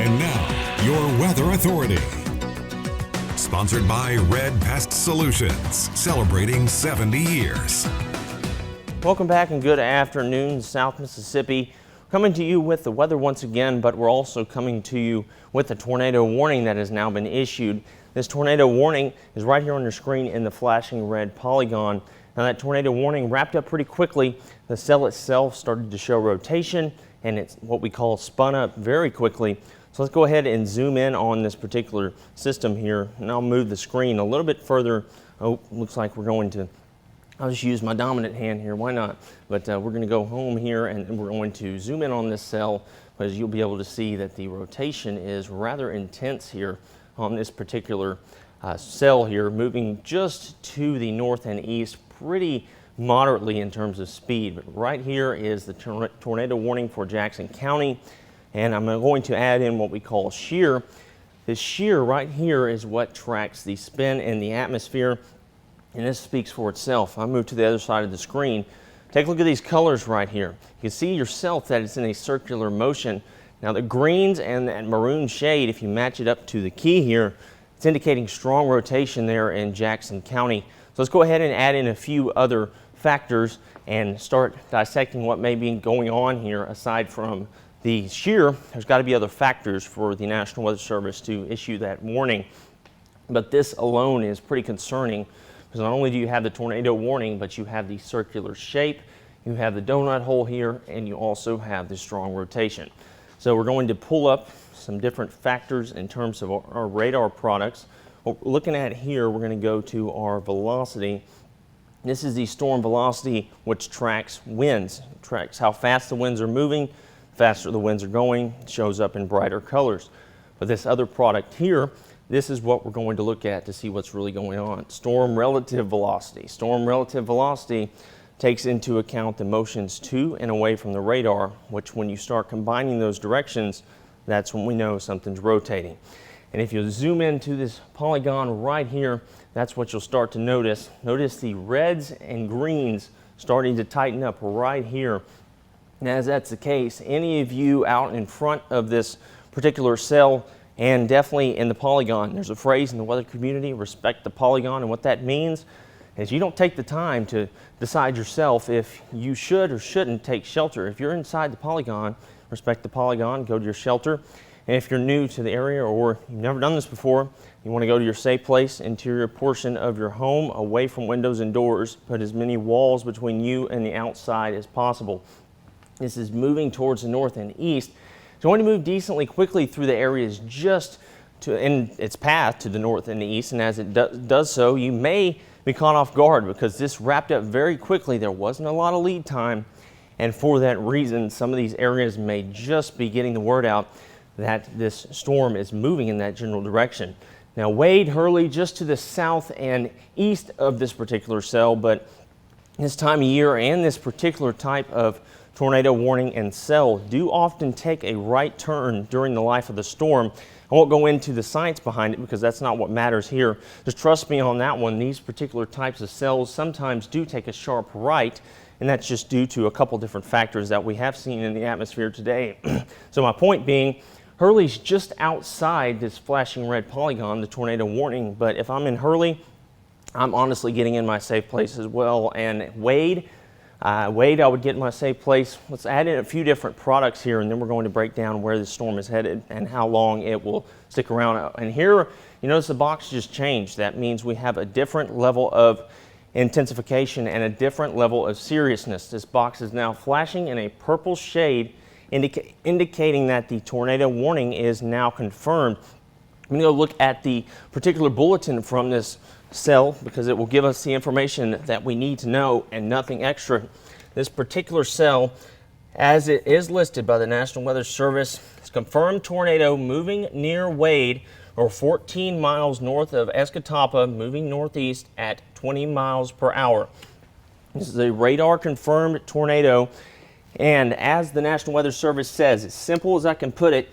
And now, your weather authority. Sponsored by Red Pest Solutions, celebrating 70 years. Welcome back and good afternoon, South Mississippi. Coming to you with the weather once again, but we're also coming to you with a tornado warning that has now been issued. This tornado warning is right here on your screen in the flashing red polygon. Now that tornado warning wrapped up pretty quickly. The cell itself started to show rotation and it's what we call spun up very quickly. So let's go ahead and zoom in on this particular system here, and I'll move the screen a little bit further. Oh, looks like we're going to, I'll just use my dominant hand here, why not? But we're going to go home here and we're going to zoom in on this cell, because you'll be able to see that the rotation is rather intense here on this particular cell here, moving just to the north and east pretty moderately in terms of speed. But right here is the tornado warning for Jackson County, and I'm going to add in what we call shear. This shear right here is what tracks the spin in the atmosphere, and this speaks for itself. I'll move to the other side of the screen. Take a look at these colors right here. You can see yourself that it's in a circular motion. Now the greens and that maroon shade, if you match it up to the key here, it's indicating strong rotation there in Jackson County. So let's go ahead and add in a few other factors and start dissecting what may be going on here. Aside from the shear, there's got to be other factors for the National Weather Service to issue that warning. But this alone is pretty concerning, because not only do you have the tornado warning, but you have the circular shape, you have the donut hole here, and you also have the strong rotation. So we're going to pull up some different factors in terms of our radar products. What we're looking at here, we're going to go to our velocity. This is the storm velocity, which tracks winds. It tracks how fast the winds are moving. The faster the winds are going, it shows up in brighter colors. But this other product here, this is what we're going to look at to see what's really going on. Storm relative velocity. Storm relative velocity takes into account the motions to and away from the radar, which when you start combining those directions, that's when we know something's rotating. And if you zoom into this polygon right here, that's what you'll start to notice. Notice the reds and greens starting to tighten up right here. And as that's the case, any of you out in front of this particular cell, and definitely in the polygon, there's a phrase in the weather community, respect the polygon, and what that means is you don't take the time to decide yourself if you should or shouldn't take shelter. If you're inside the polygon, respect the polygon, go to your shelter. And if you're new to the area or you've never done this before, you want to go to your safe place, interior portion of your home, away from windows and doors. Put as many walls between you and the outside as possible. This is moving towards the north and east. It's going to move decently quickly through the areas just in its path to the north and the east, and as it does so, you may be caught off guard because this wrapped up very quickly. There wasn't a lot of lead time, and for that reason, some of these areas may just be getting the word out that this storm is moving in that general direction. Now Wade, Hurley, just to the south and east of this particular cell, but this time of year and this particular type of tornado warning and cell do often take a right turn during the life of the storm. I won't go into the science behind it because that's not what matters here. Just trust me on that one. These particular types of cells sometimes do take a sharp right, and that's just due to a couple different factors that we have seen in the atmosphere today. So my point being, Hurley's just outside this flashing red polygon, the tornado warning, but if I'm in Hurley, I'm honestly getting in my safe place as well. And Wade, I would get in my safe place. Let's add in a few different products here, and then we're going to break down where the storm is headed and how long it will stick around. And here, you notice the box just changed. That means we have a different level of intensification and a different level of seriousness. This box is now flashing in a purple shade, indicating that the tornado warning is now confirmed. I'm going to go look at the particular bulletin from this cell because it will give us the information that we need to know and nothing extra. This particular cell, as it is listed by the National Weather Service, is confirmed tornado moving near Wade, or 14 miles north of Escatawpa, moving northeast at 20 miles per hour. This is a radar confirmed tornado. And as the National Weather Service says, as simple as I can put it,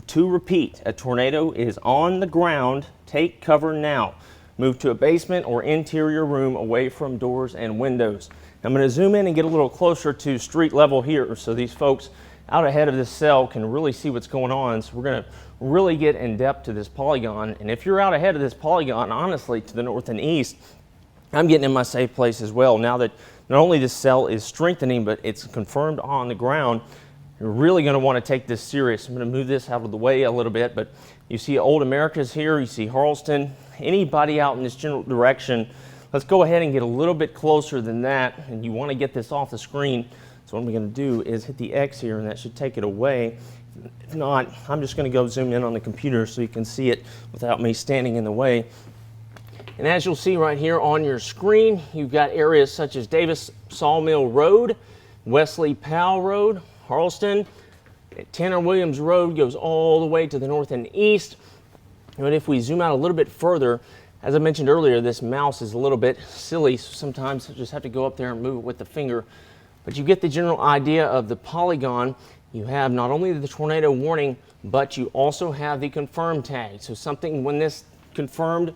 to repeat, a tornado is on the ground. Take cover now. Move to a basement or interior room away from doors and windows. I'm going to zoom in and get a little closer to street level here so these folks out ahead of this cell can really see what's going on. So we're going to really get in depth to this polygon. And if you're out ahead of this polygon, honestly, to the north and east, I'm getting in my safe place as well. Now that not only this cell is strengthening, but it's confirmed on the ground, you're really going to want to take this serious. I'm going to move this out of the way a little bit, but you see Old America's here, you see Harleston, anybody out in this general direction. Let's go ahead and get a little bit closer than that, and you want to get this off the screen. So what I'm going to do is hit the X here, and that should take it away. If not, I'm just going to go zoom in on the computer so you can see it without me standing in the way. And as you'll see right here on your screen, you've got areas such as Davis Sawmill Road, Wesley Powell Road, Harleston, Tanner Williams Road goes all the way to the north and east. But if we zoom out a little bit further, as I mentioned earlier, this mouse is a little bit silly, so sometimes I just have to go up there and move it with the finger. But you get the general idea of the polygon. You have not only the tornado warning, but you also have the confirmed tag. So something, when this confirmed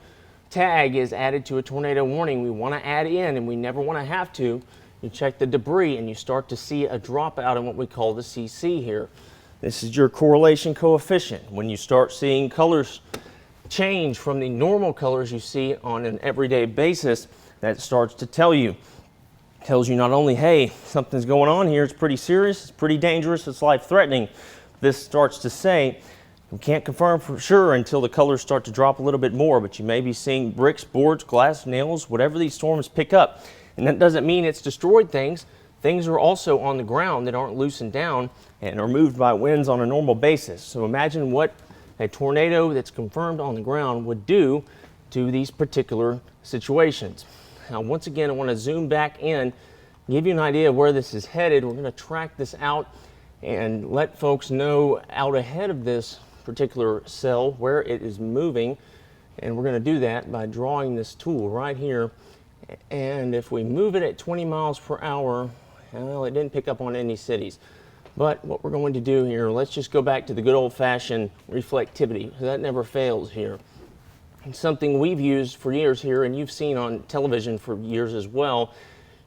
tag is added to a tornado warning, we want to add in, and we never want to have to. You check the debris and you start to see a dropout in what we call the CC here. This is your correlation coefficient. When you start seeing colors change from the normal colors you see on an everyday basis, that starts to tell you. Tells you not only, hey, something's going on here, it's pretty serious, it's pretty dangerous, it's life-threatening. This starts to say, we can't confirm for sure until the colors start to drop a little bit more, but you may be seeing bricks, boards, glass, nails, whatever these storms pick up. And that doesn't mean it's destroyed things. Things are also on the ground that aren't loosened down and are moved by winds on a normal basis. So imagine what a tornado that's confirmed on the ground would do to these particular situations. Now, once again, I want to zoom back in, give you an idea of where this is headed. We're going to track this out and let folks know out ahead of this particular cell where it is moving. And we're going to do that by drawing this tool right here. And if we move it at 20 miles per hour, well, it didn't pick up on any cities. But what we're going to do here, let's just go back to the good old-fashioned reflectivity, because that never fails here. It's something we've used for years here, and you've seen on television for years as well.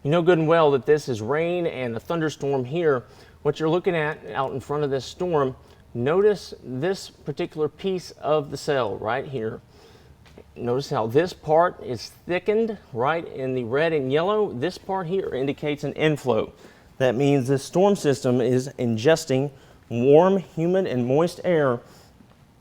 You know good and well that this is rain and a thunderstorm here. What you're looking at out in front of this storm, notice this particular piece of the cell right here. Notice how this part is thickened right in the red and yellow. This part here indicates an inflow. That means this storm system is ingesting warm, humid, and moist air,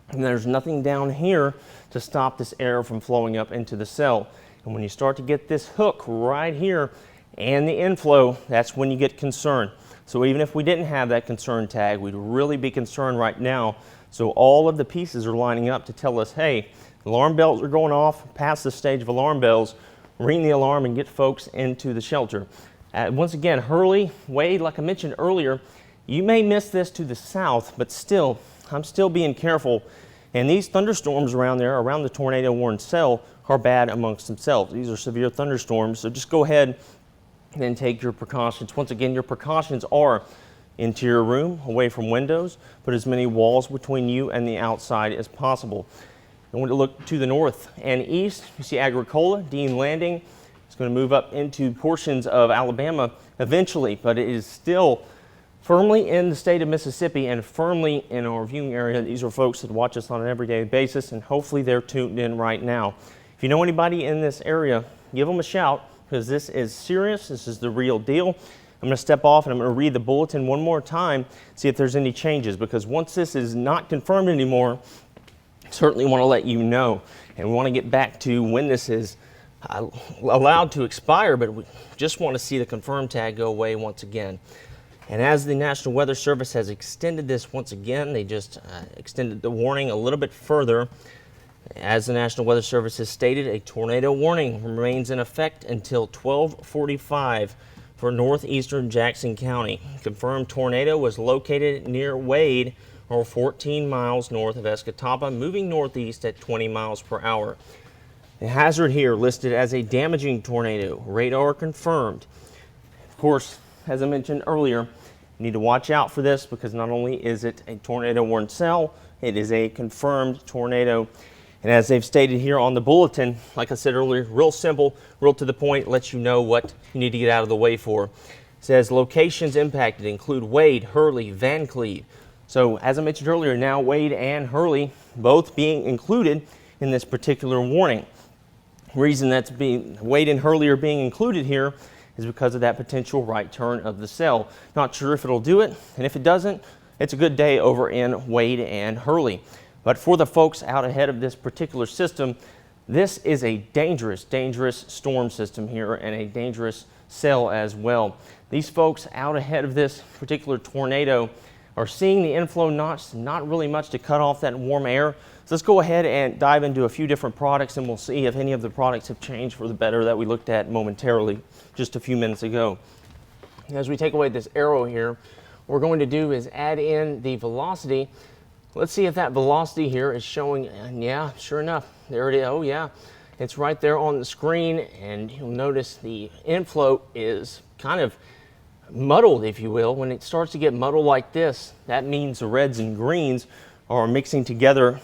and there's nothing down here to stop this air from flowing up into the cell. And when you start to get this hook right here and the inflow, that's when you get concerned. So even if we didn't have that concern tag, we'd really be concerned right now. So all of the pieces are lining up to tell us, hey, alarm bells are going off, past the stage of alarm bells, ring the alarm and get folks into the shelter. Once again, Hurley, Wade, like I mentioned earlier, you may miss this to the south, but still, I'm still being careful. And these thunderstorms around there, around the tornado warned cell, are bad amongst themselves. These are severe thunderstorms, so just go ahead and take your precautions. Once again, your precautions are interior room, away from windows, put as many walls between you and the outside as possible. I want to look to the north and east. You see Agricola, Dean Landing. It's going to move up into portions of Alabama eventually, but it is still firmly in the state of Mississippi and firmly in our viewing area. These are folks that watch us on an everyday basis, and hopefully they're tuned in right now. If you know anybody in this area, give them a shout, because this is serious. This is the real deal. I'm going to step off and I'm going to read the bulletin one more time, see if there's any changes, because once this is not confirmed anymore, I certainly want to let you know. And we want to get back to when this is allowed to expire, but we just want to see the confirmed tag go away once again. And as the National Weather Service has extended this once again, they just extended the warning a little bit further. As the National Weather Service has stated, a tornado warning remains in effect until 12:45 for northeastern Jackson County. Confirmed tornado was located near Wade, or 14 miles north of Escatawpa, moving northeast at 20 miles per hour. The hazard here listed as a damaging tornado, radar confirmed. Of course, as I mentioned earlier, you need to watch out for this, because not only is it a tornado warned cell, it is a confirmed tornado. And as they've stated here on the bulletin, like I said earlier, real simple, real to the point, lets you know what you need to get out of the way for. says locations impacted include Wade, Hurley, Van Cleve. So as I mentioned earlier, now Wade and Hurley both being included in this particular warning. The reason that's Wade and Hurley are being included here is because of that potential right turn of the cell. Not sure if it'll do it, and if it doesn't, it's a good day over in Wade and Hurley. But for the folks out ahead of this particular system, this is a dangerous, dangerous storm system here and a dangerous cell as well. These folks out ahead of this particular tornado are seeing the inflow notch, not really much to cut off that warm air. So let's go ahead and dive into a few different products, and we'll see if any of the products have changed for the better that we looked at momentarily just a few minutes ago. As we take away this arrow here, what we're going to do is add in the velocity. Let's see if that velocity here is showing, and yeah, sure enough, there it is. Oh yeah, it's right there on the screen, and you'll notice the inflow is kind of muddled, if you will. When it starts to get muddled like this, that means the reds and greens are mixing together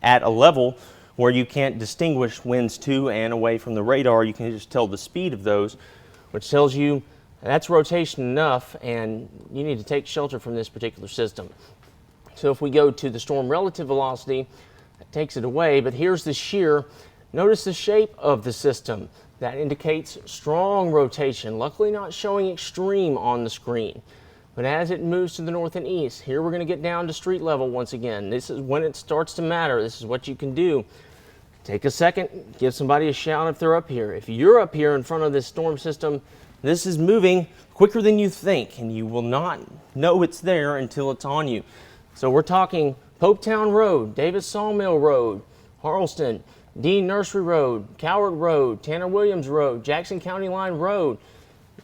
at a level where you can't distinguish winds to and away from the radar. You can just tell the speed of those, which tells you that's rotation enough and you need to take shelter from this particular system. So if we go to the storm relative velocity, that takes it away, but here's the shear. Notice the shape of the system. That indicates strong rotation, luckily not showing extreme on the screen. But as it moves to the north and east, here we're going to get down to street level once again. This is when it starts to matter. This is what you can do. Take a second, give somebody a shout if they're up here. If you're up here in front of this storm system, this is moving quicker than you think, and you will not know it's there until it's on you. So we're talking Popetown Road, Davis Sawmill Road, Harleston, Dean Nursery Road, Coward Road, Tanner Williams Road, Jackson County Line Road.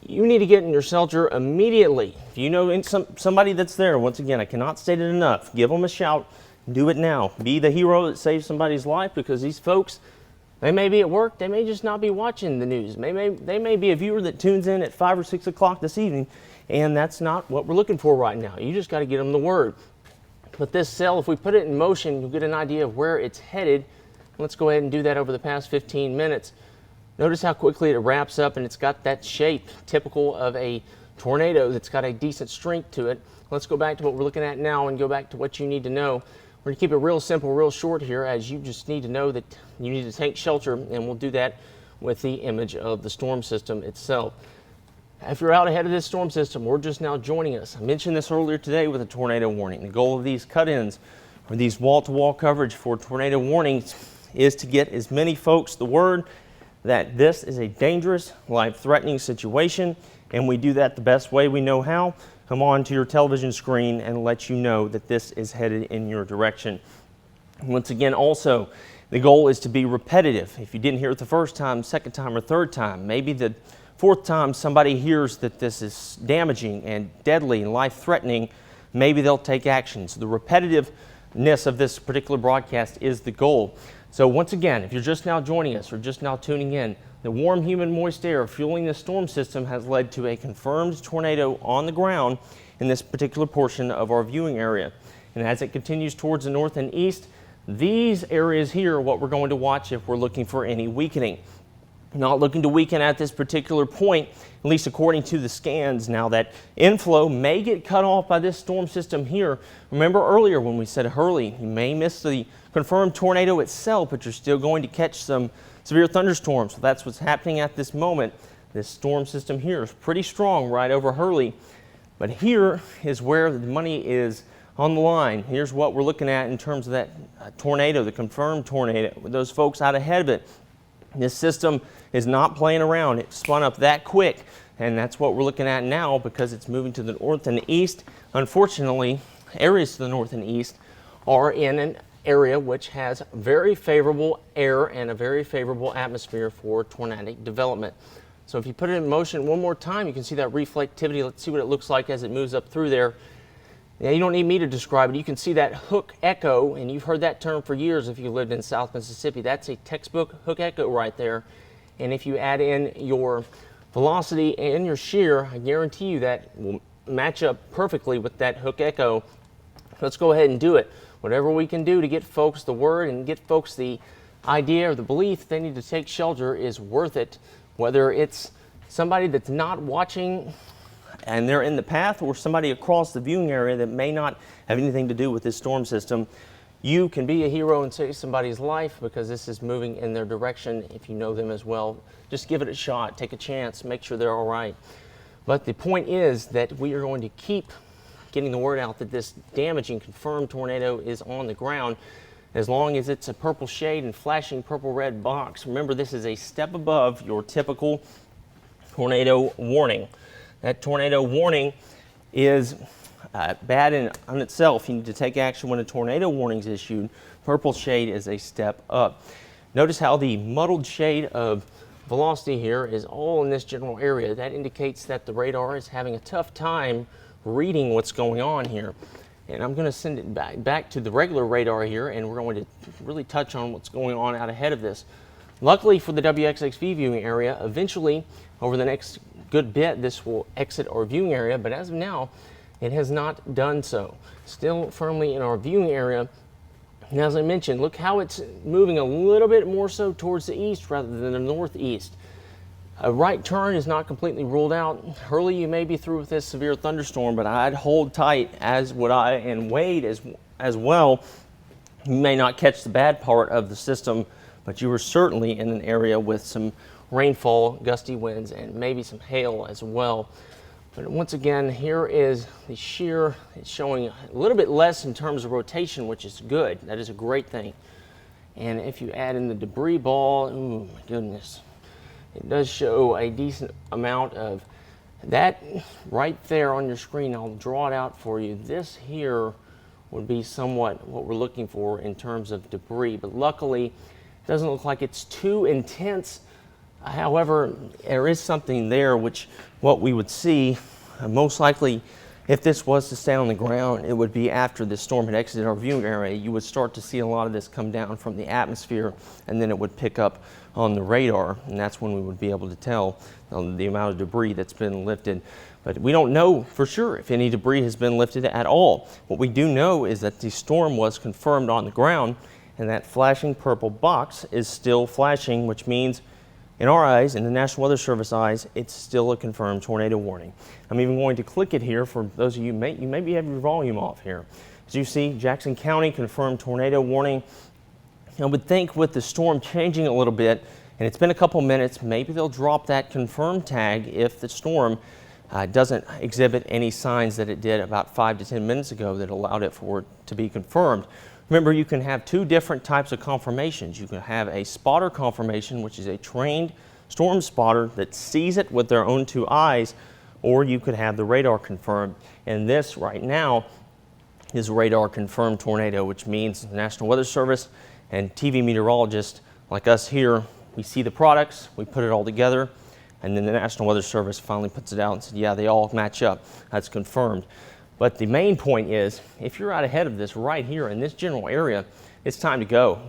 You need to get in your shelter immediately. If you know somebody that's there, once again, I cannot state it enough, give them a shout. Do it now. Be the hero that saves somebody's life, because these folks, they may be at work, they may just not be watching the news. They may be a viewer that tunes in at 5 or 6 o'clock this evening, and that's not what we're looking for right now. You just got to get them the word. But this cell, if we put it in motion, you'll get an idea of where it's headed. Let's go ahead and do that over the past 15 minutes. Notice how quickly it wraps up, and it's got that shape typical of a tornado that's got a decent strength to it. Let's go back to what we're looking at now and go back to what you need to know. We're going to keep it real simple, real short here, as you just need to know that you need to take shelter, and we'll do that with the image of the storm system itself. If you're out ahead of this storm system, or just now joining us, I mentioned this earlier today with a tornado warning. The goal of these cut-ins, or these wall-to-wall coverage for tornado warnings, is to get as many folks the word that this is a dangerous, life-threatening situation, and we do that the best way we know how. Come on to your television screen and let you know that this is headed in your direction. Once again, also, the goal is to be repetitive. If you didn't hear it the first time, second time, or third time, maybe the fourth time somebody hears that this is damaging and deadly and life-threatening, maybe they'll take action. So the repetitiveness of this particular broadcast is the goal. So once again, if you're just now joining us or just now tuning in, the warm, humid, moist air fueling the storm system has led to a confirmed tornado on the ground in this particular portion of our viewing area. And as it continues towards the north and east, these areas here are what we're going to watch if we're looking for any weakening. Not looking to weaken at this particular point, at least according to the scans. Now that inflow may get cut off by this storm system here. Remember earlier when we said Hurley, you may miss the confirmed tornado itself, but you're still going to catch some severe thunderstorms. So that's what's happening at this moment. This storm system here is pretty strong right over Hurley, but here is where the money is on the line. Here's what we're looking at in terms of that tornado, the confirmed tornado, with those folks out ahead of it. This system is not playing around. It spun up that quick, and that's what we're looking at now because it's moving to the north and the east. Unfortunately, areas to the north and east are in an area which has very favorable air and a very favorable atmosphere for tornadic development. So if you put it in motion one more time, you can see that reflectivity. Let's see what it looks like as it moves up through there. Now, you don't need me to describe it. You can see that hook echo, and you've heard that term for years if you lived in South Mississippi. That's a textbook hook echo right there. And if you add in your velocity and your shear, I guarantee you that will match up perfectly with that hook echo. Let's go ahead and do it. Whatever we can do to get folks the word and get folks the idea or the belief they need to take shelter is worth it. Whether it's somebody that's not watching and they're in the path, or somebody across the viewing area that may not have anything to do with this storm system, you can be a hero and save somebody's life, because this is moving in their direction. If you know them as well, just give it a shot, take a chance, make sure they're all right. But the point is that we are going to keep getting the word out that this damaging confirmed tornado is on the ground, as long as it's a purple shade and flashing purple-red box. Remember, this is a step above your typical tornado warning. That tornado warning is bad in on itself. You need to take action when a tornado warning is issued. Purple shade is a step up. Notice how the muddled shade of velocity here is all in this general area. That indicates that the radar is having a tough time reading what's going on here. And I'm going to send it back to the regular radar here, and we're going to really touch on what's going on out ahead of this. Luckily for the WXXV viewing area, eventually over the next good bit this will exit our viewing area, but as of now it has not done so. Still firmly in our viewing area. And as I mentioned, look how it's moving a little bit more so towards the east rather than the northeast. A right turn is not completely ruled out. Early you may be through with this severe thunderstorm, but I'd hold tight, as would I and Wade as well. You may not catch the bad part of the system, but you are certainly in an area with some rainfall, gusty winds, and maybe some hail as well. But once again, here is the shear. It's showing a little bit less in terms of rotation, which is good. That is a great thing. And if you add in the debris ball, oh my goodness, it does show a decent amount of that right there on your screen. I'll draw it out for you. This here would be somewhat what we're looking for in terms of debris, but luckily it doesn't look like it's too intense. However, there is something there, which what we would see most likely, if this was to stay on the ground, it would be after the storm had exited our viewing area. You would start to see a lot of this come down from the atmosphere, and then it would pick up on the radar, and that's when we would be able to tell the amount of debris that's been lifted. But we don't know for sure if any debris has been lifted at all. What we do know is that the storm was confirmed on the ground, and that flashing purple box is still flashing, which means in our eyes, in the National Weather Service eyes, it's still a confirmed tornado warning. I'm even going to click it here for those of you, you maybe have your volume off here. As you see, Jackson County confirmed tornado warning. I would think with the storm changing a little bit, and it's been a couple minutes, maybe they'll drop that confirmed tag if the storm doesn't exhibit any signs that it did about 5 to 10 minutes ago that allowed it for it to be confirmed. Remember, you can have two different types of confirmations. You can have a spotter confirmation, which is a trained storm spotter that sees it with their own two eyes, or you could have the radar confirmed. And this right now is a radar confirmed tornado, which means the National Weather Service and TV meteorologists like us here, we see the products, we put it all together, and then the National Weather Service finally puts it out and said, yeah, they all match up. That's confirmed. But the main point is, if you're out ahead of this right here in this general area, it's time to go.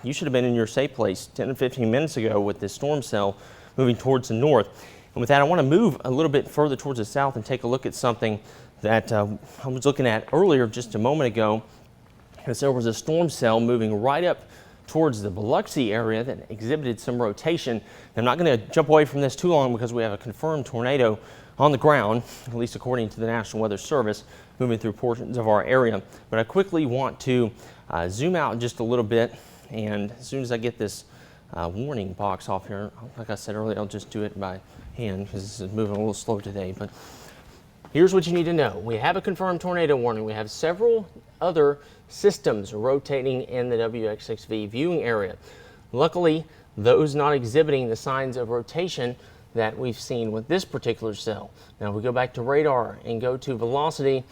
You should have been in your safe place 10 to 15 minutes ago with this storm cell moving towards the north. And with that, I want to move a little bit further towards the south and take a look at something that I was looking at earlier just a moment ago. As there was a storm cell moving right up towards the Biloxi area that exhibited some rotation. I'm not going to jump away from this too long because we have a confirmed tornado on the ground, at least according to the National Weather Service, moving through portions of our area. But I quickly want to zoom out just a little bit, and as soon as I get this warning box off here, like I said earlier, I'll just do it by hand because this is moving a little slow today. But here's what you need to know. We have a confirmed tornado warning. We have several other systems rotating in the WXXV viewing area. Luckily, those not exhibiting the signs of rotation that we've seen with this particular cell. Now we go back to radar and go to velocity,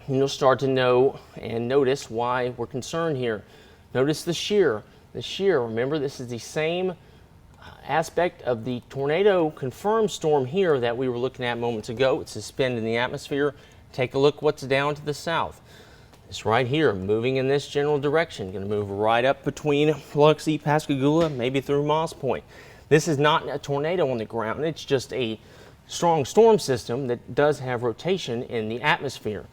and you'll start to know and notice why we're concerned here. Notice the shear. The shear, remember, this is the same aspect of the tornado confirmed storm here that we were looking at moments ago. It's suspended in the atmosphere. Take a look what's down to the south. It's right here, moving in this general direction. Going to move right up between Biloxi, Pascagoula, maybe through Moss Point. This is not a tornado on the ground. It's just a strong storm system that does have rotation in the atmosphere.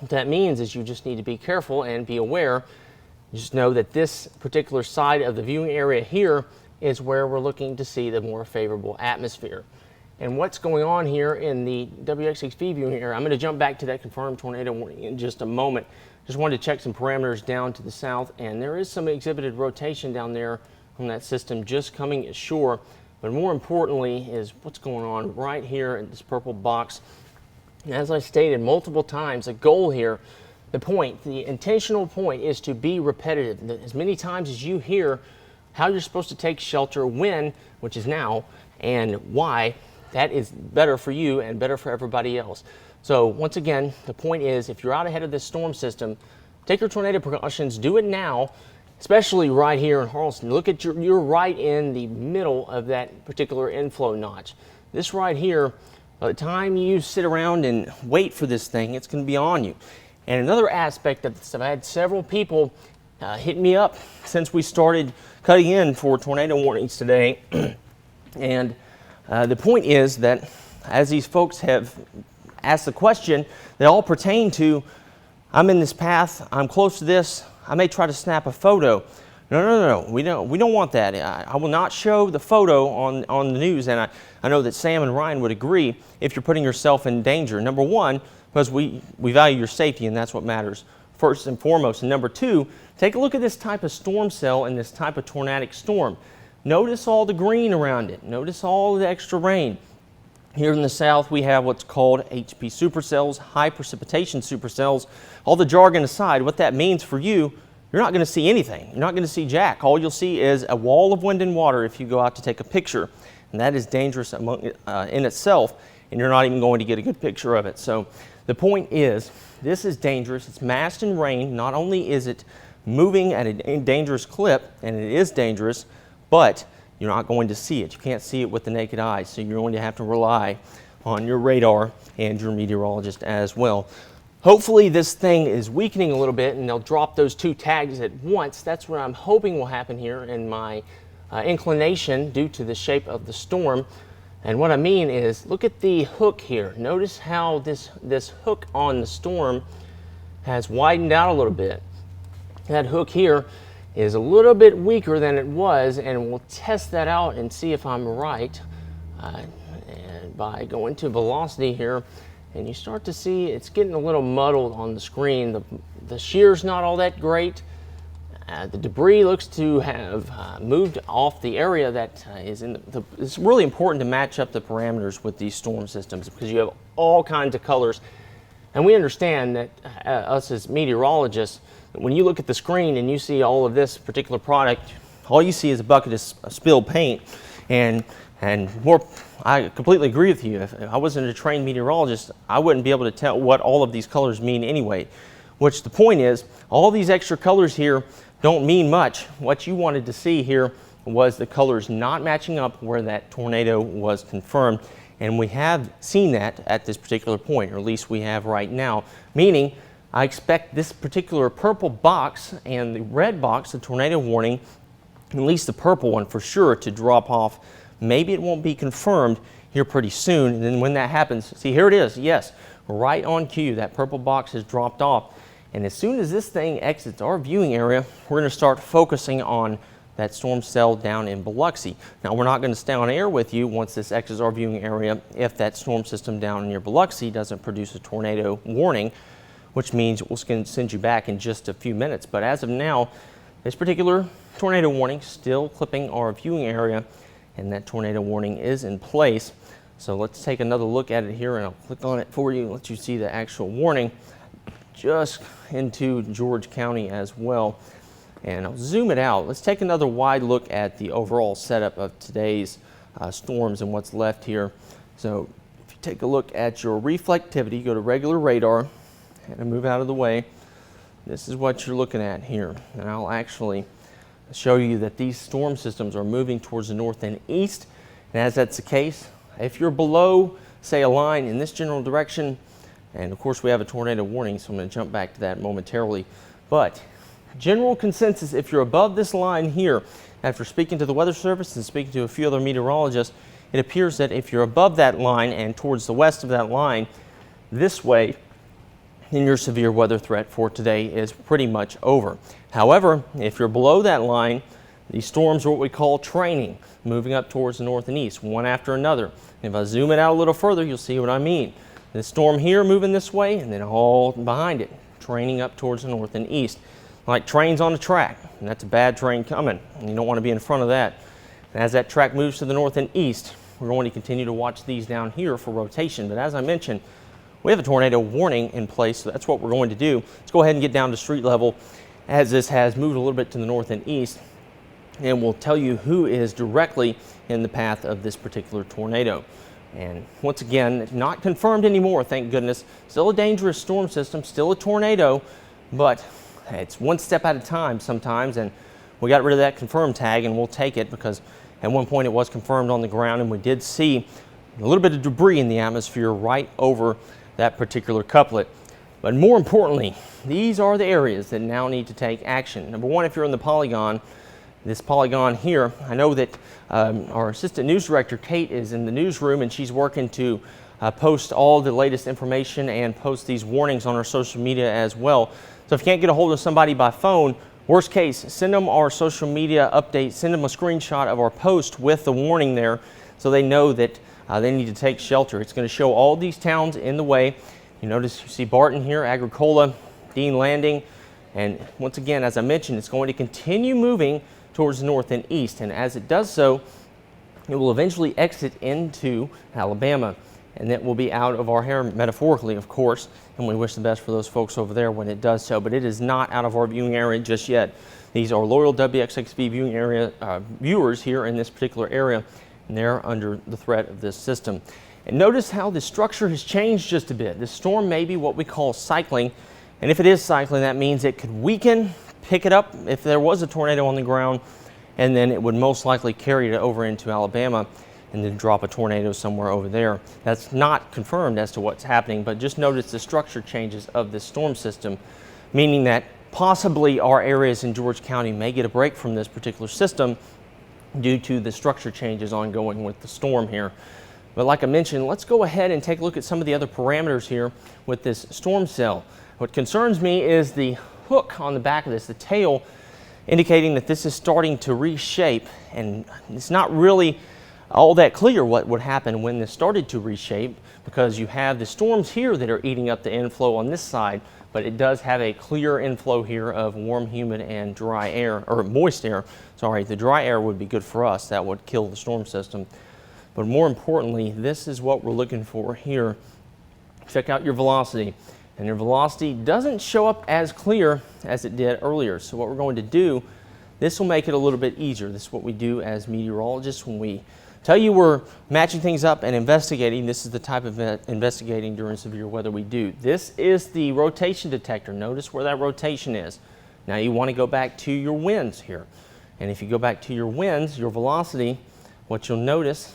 What that means is you just need to be careful and be aware. Just know that this particular side of the viewing area here is where we're looking to see the more favorable atmosphere. and what's going on here in the WXXV view here. I'm going to jump back to that confirmed tornado warning in just a moment. Just wanted to check some parameters down to the south, and there is some exhibited rotation down there on that system just coming ashore. But more importantly is what's going on right here in this purple box. And as I stated multiple times, the goal here, the intentional point is to be repetitive. As many times as you hear how you're supposed to take shelter, when, which is now, and why, that is better for you and better for everybody else. So once again, the point is, if you're out ahead of this storm system, take your tornado precautions, do it now, especially right here in Harleston. Look at you're right in the middle of that particular inflow notch. This right here, by the time you sit around and wait for this thing, it's going to be on you. And another aspect of this, I've had several people hit me up since we started cutting in for tornado warnings today. And the point is that as these folks have asked the question, they all pertain to, I'm in this path, I'm close to this, I may try to snap a photo. No, we don't want that. I will not show the photo on the news, and I know that Sam and Ryan would agree if you're putting yourself in danger. Number one, because we value your safety, and that's what matters first and foremost. And number two, take a look at this type of storm cell and this type of tornadic storm. Notice all the green around it. Notice all the extra rain. Here in the south, we have what's called HP supercells, high precipitation supercells. All the jargon aside, what that means for you, you're not going to see anything. You're not going to see jack. All you'll see is a wall of wind and water if you go out to take a picture. And that is dangerous in itself, and you're not even going to get a good picture of it. So the point is, this is dangerous. It's masked in rain. Not only is it moving at a dangerous clip, and it is dangerous, but you're not going to see it. You can't see it with the naked eye, so you're going to have to rely on your radar and your meteorologist as well. Hopefully this thing is weakening a little bit and they'll drop those two tags at once. That's what I'm hoping will happen here in my inclination due to the shape of the storm. And what I mean is, look at the hook here. Notice how this hook on the storm has widened out a little bit. That hook here is a little bit weaker than it was, and we'll test that out and see if I'm right. And by going to velocity here, and you start to see it's getting a little muddled on the screen. The shear's not all that great. The debris looks to have moved off the area that is in it's really important to match up the parameters with these storm systems because you have all kinds of colors. And we understand that us as meteorologists, when you look at the screen and you see all of this particular product, all you see is a bucket of spilled paint. And more, I completely agree with you. If I wasn't a trained meteorologist, I wouldn't be able to tell what all of these colors mean anyway. Which the point is, all these extra colors here don't mean much. What you wanted to see here was the colors not matching up where that tornado was confirmed. And we have seen that at this particular point, or at least we have right now. Meaning, I expect this particular purple box and the red box, the tornado warning, at least the purple one for sure, to drop off. Maybe it won't be confirmed here pretty soon. And then when that happens, see, here it is. Yes, right on cue. That purple box has dropped off. And as soon as this thing exits our viewing area, we're going to start focusing on that storm cell down in Biloxi. Now, we're not going to stay on air with you once this exits our viewing area if that storm system down near Biloxi doesn't produce a tornado warning, which means we'll send you back in just a few minutes. But as of now, this particular tornado warning still clipping our viewing area, and that tornado warning is in place. So let's take another look at it here, and I'll click on it for you and let you see the actual warning just into George County as well. And I'll zoom it out. Let's take another wide look at the overall setup of today's storms and what's left here. So if you take a look at your reflectivity, go to regular radar and move out of the way. This is what you're looking at here. And I'll actually show you that these storm systems are moving towards the north and east. And as that's the case, if you're below, say, a line in this general direction, and of course we have a tornado warning, so I'm going to jump back to that momentarily. But general consensus, if you're above this line here, after speaking to the Weather Service and speaking to a few other meteorologists, it appears that if you're above that line and towards the west of that line, this way, then your severe weather threat for today is pretty much over. However, if you're below that line, These storms are what we call training, moving up towards the north and east, one after another. And if I zoom it out a little further, you'll see what I mean. This storm here moving this way, and then all behind it, training up towards the north and east. Like trains on a track, and that's a bad train coming, and you don't want to be in front of that. And as that track moves to the north and east, we're going to continue to watch these down here for rotation. But as I mentioned, we have a tornado warning in place, so that's what we're going to do. Let's go ahead and get down to street level as this has moved a little bit to the north and east, and we'll tell you who is directly in the path of this particular tornado. And once again, not confirmed anymore, thank goodness. Still a dangerous storm system, still a tornado, but it's one step at a time sometimes, and we got rid of that confirmed tag, and we'll take it because at one point it was confirmed on the ground, and we did see a little bit of debris in the atmosphere right over that particular couplet. But more importantly, these are the areas that now need to take action. Number one, if you're in the polygon, this polygon here, I know that our assistant news director, Kate, is in the newsroom, and she's working to post all the latest information and post these warnings on our social media as well. So if you can't get a hold of somebody by phone, worst case, send them our social media update, send them a screenshot of our post with the warning there so they know that they need to take shelter. It's going to show all these towns in the way. You notice you see Barton here, Agricola, Dean Landing, and once again, as I mentioned, it's going to continue moving towards the north and east, and as it does so, it will eventually exit into Alabama, and it will be out of our hair, metaphorically, of course, and we wish the best for those folks over there when it does so, but it is not out of our viewing area just yet. These are loyal WXXV viewing area viewers here in this particular area, and they're under the threat of this system. And notice how the structure has changed just a bit. This storm may be what we call cycling, and if it is cycling, that means it could weaken, pick it up if there was a tornado on the ground, and then it would most likely carry it over into Alabama and then drop a tornado somewhere over there. That's not confirmed as to what's happening, but just notice the structure changes of this storm system, meaning that possibly our areas in George County may get a break from this particular system due to the structure changes ongoing with the storm here. But like I mentioned, let's go ahead and take a look at some of the other parameters here with this storm cell. What concerns me is the hook on the back of this, the tail, indicating that this is starting to reshape, and it's not really all that clear what would happen when this started to reshape, because you have the storms here that are eating up the inflow on this side, but it does have a clear inflow here of warm, humid, and dry air, or moist air. Sorry, the dry air would be good for us. That would kill the storm system. But more importantly, this is what we're looking for here. Check out your velocity. And your velocity doesn't show up as clear as it did earlier. So what we're going to do, this will make it a little bit easier. This is what we do as meteorologists when we tell you we're matching things up and investigating. This is the type of investigating during severe weather we do. This is the rotation detector. Notice where that rotation is. Now you want to go back to your winds here. And if you go back to your winds, your velocity, what you'll notice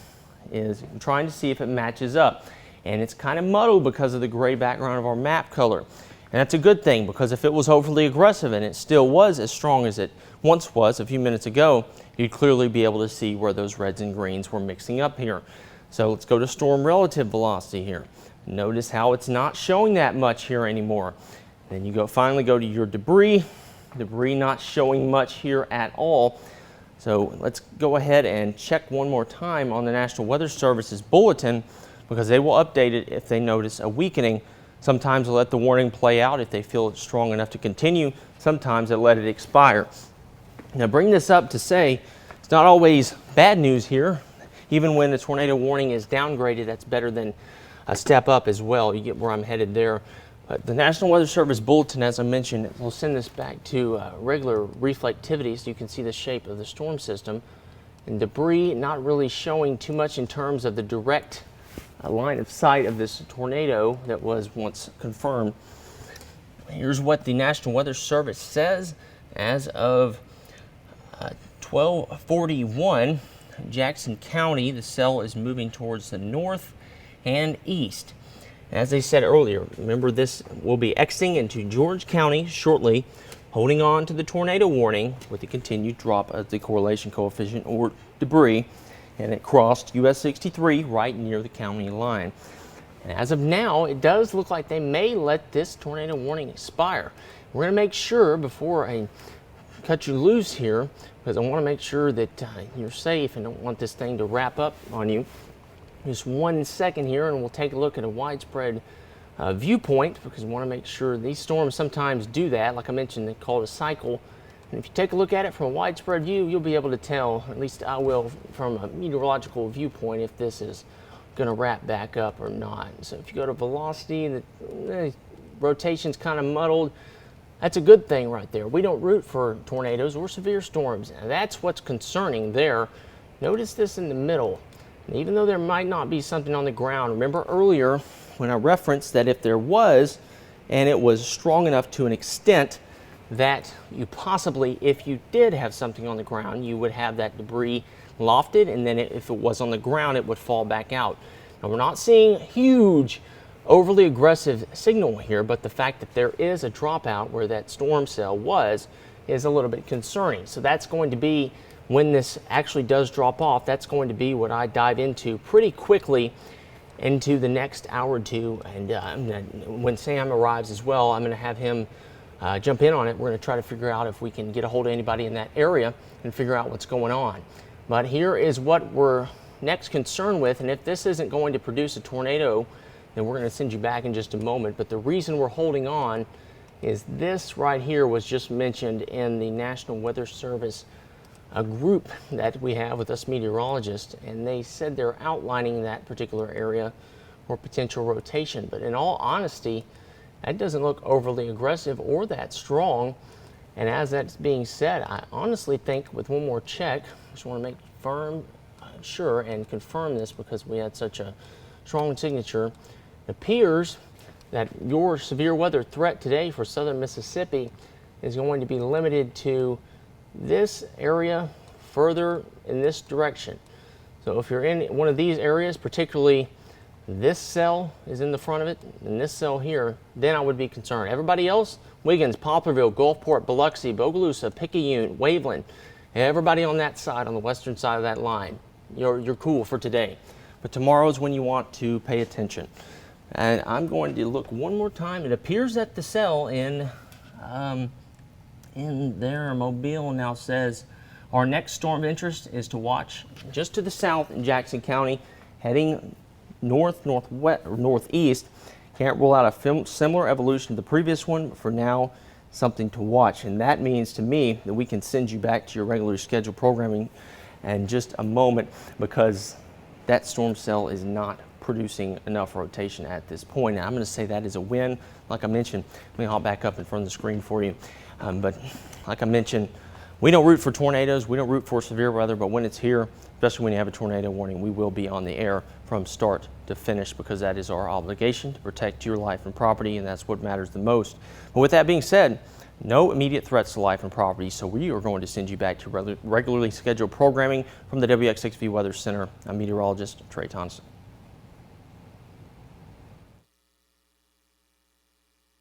is I'm trying to see if it matches up. And it's kind of muddled because of the gray background of our map color. And that's a good thing, because if it was overly aggressive and it still was as strong as it once was a few minutes ago, you'd clearly be able to see where those reds and greens were mixing up here. So let's go to storm relative velocity here. Notice how it's not showing that much here anymore. Then you finally go to your debris. Debris not showing much here at all. So let's go ahead and check one more time on the National Weather Service's bulletin, because they will update it if they notice a weakening. Sometimes they'll let the warning play out if they feel it's strong enough to continue. Sometimes they'll let it expire. Now bring this up to say it's not always bad news here. Even when the tornado warning is downgraded, that's better than a step up as well. You get where I'm headed there. But the National Weather Service bulletin, as I mentioned, we'll send this back to regular reflectivity so you can see the shape of the storm system. And debris not really showing too much in terms of the direct line of sight of this tornado that was once confirmed. Here's what the National Weather Service says as of 12:41. Jackson County, the cell is moving towards the north and east. As I said earlier, remember this will be exiting into George County shortly, holding on to the tornado warning with the continued drop of the correlation coefficient or debris, and it crossed US 63 right near the county line. And as of now, it does look like they may let this tornado warning expire. We're going to make sure before a cut you loose here because I want to make sure that you're safe and don't want this thing to wrap up on you. Just 1 second here and we'll take a look at a widespread viewpoint because we want to make sure these storms sometimes do that. Like I mentioned, they call it a cycle. And if you take a look at it from a widespread view, you'll be able to tell, at least I will, from a meteorological viewpoint, if this is going to wrap back up or not. So if you go to velocity, the rotation's kind of muddled. That's a good thing right there. We don't root for tornadoes or severe storms. And that's what's concerning there. Notice this in the middle. And even though there might not be something on the ground, remember earlier when I referenced that if there was, and it was strong enough to an extent that you possibly, if you did have something on the ground, you would have that debris lofted, and then if it was on the ground, it would fall back out. Now, we're not seeing huge, overly aggressive signal here, but the fact that there is a dropout where that storm cell was is a little bit concerning. So that's going to be, when this actually does drop off, that's going to be what I dive into pretty quickly into the next hour or two. And when Sam arrives as well, I'm going to have him jump in on it. We're going to try to figure out if we can get a hold of anybody in that area and figure out what's going on. But here is what we're next concerned with, and if this isn't going to produce a tornado, then we're going to send you back in just a moment. But the reason we're holding on is this right here was just mentioned in the National Weather Service group that we have with us meteorologists, and they said they're outlining that particular area for potential rotation. But in all honesty, that doesn't look overly aggressive or that strong. And as that's being said, I honestly think with one more check, just want to make sure and confirm this because we had such a strong signature. It appears that your severe weather threat today for southern Mississippi is going to be limited to this area further in this direction. So if you're in one of these areas, particularly this cell is in the front of it, and this cell here, then I would be concerned. Everybody else, Wiggins, Poplarville, Gulfport, Biloxi, Bogalusa, Picayune, Waveland, everybody on that side, on the western side of that line, you're cool for today. But tomorrow's when you want to pay attention. And I'm going to look one more time. It appears that the cell in there, Mobile now says our next storm of interest is to watch just to the south in Jackson County, heading north, northwest, or northeast. Can't rule out a similar evolution to the previous one, but for now, something to watch. And that means to me that we can send you back to your regularly scheduled programming in just a moment because that storm cell is not producing enough rotation at this point. And I'm going to say that is a win. Like I mentioned, let me hop back up in front of the screen for you. But like I mentioned, we don't root for tornadoes, we don't root for severe weather, but when it's here, especially when you have a tornado warning, we will be on the air from start to finish because that is our obligation to protect your life and property, and that's what matters the most. But with that being said, no immediate threats to life and property, so we are going to send you back to regularly scheduled programming from the WX6V Weather Center. I'm meteorologist Trey Tonnessen.